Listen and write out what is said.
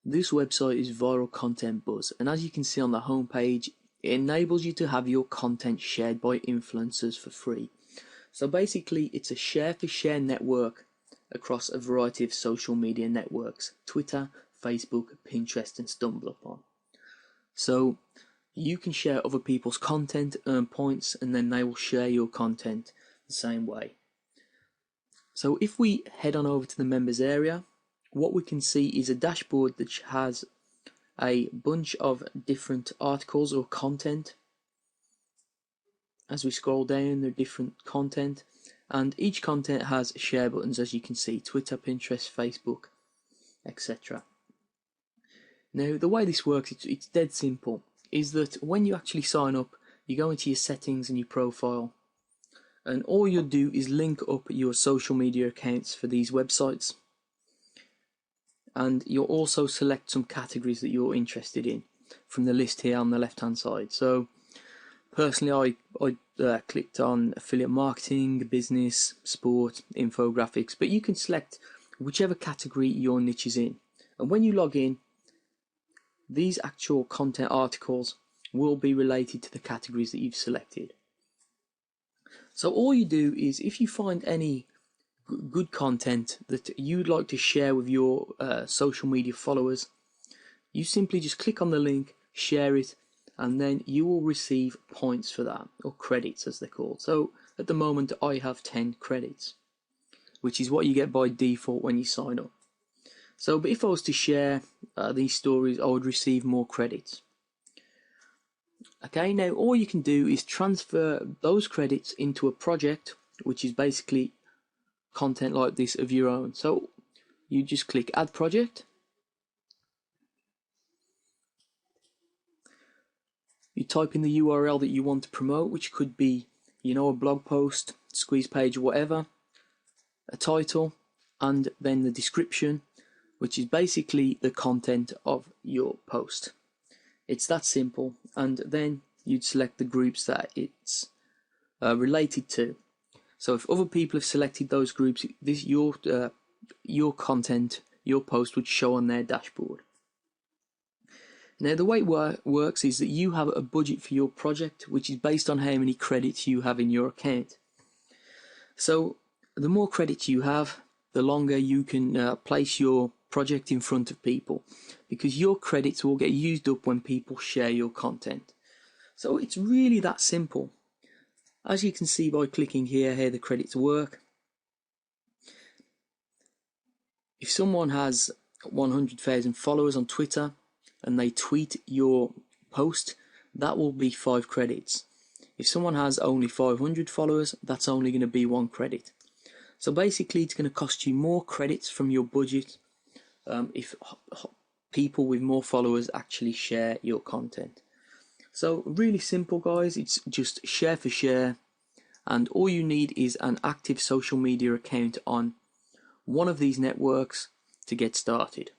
This website is Viral Content Buzz, and as you can see on the homepage, it enables you to have your content shared by influencers for free. So basically, it's a share-for-share network across a variety of social media networks: Twitter, Facebook, Pinterest, and StumbleUpon. So you can share other people's content, earn points, and then they will share your content the same way. So if we head on over to the members area, what we can see is a dashboard that has a bunch of different articles or content. As we scroll down, there are different content, and each content has share buttons, as you can see: Twitter, Pinterest, Facebook, etc. Now, the way this works, it's dead simple, is that when you actually sign up, you go into your settings and your profile, and all you'll do is link up your social media accounts for these websites, and you'll also select some categories that you're interested in from the list here on the left hand side. So personally, I clicked on affiliate marketing, business, sport, infographics, but you can select whichever category your niche is in, and when you log in, these actual content articles will be related to the categories that you've selected. So all you do is, if you find any good content that you'd like to share with your social media followers, you simply just click on the link, share it, and then you will receive points for that, or credits as they're called. So at the moment I have 10 credits, which is what you get by default when you sign up. So, but if I was to share these stories, I would receive more credits. Okay, now all you can do is transfer those credits into a project, which is basically content like this of your own. So you just click Add Project. You type in the URL that you want to promote, which could be, a blog post, squeeze page, or whatever, a title, and then the description, which is basically the content of your post. It's that simple, and then you'd select the groups that it's related to. So if other people have selected those groups, your content, your post would show on their dashboard. Now the way it works is that you have a budget for your project, which is based on how many credits you have in your account. So the more credits you have, the longer you can place your project in front of people, because your credits will get used up when people share your content. So it's really that simple. As you can see by clicking here how the credits work, if someone has 100,000 followers on Twitter and they tweet your post, that will be 5 credits. If someone has only 500 followers, that's only going to be 1 credit. So basically it's going to cost you more credits from your budget if people with more followers actually share your content. So really simple, guys. It's just share for share, and all you need is an active social media account on one of these networks to get started.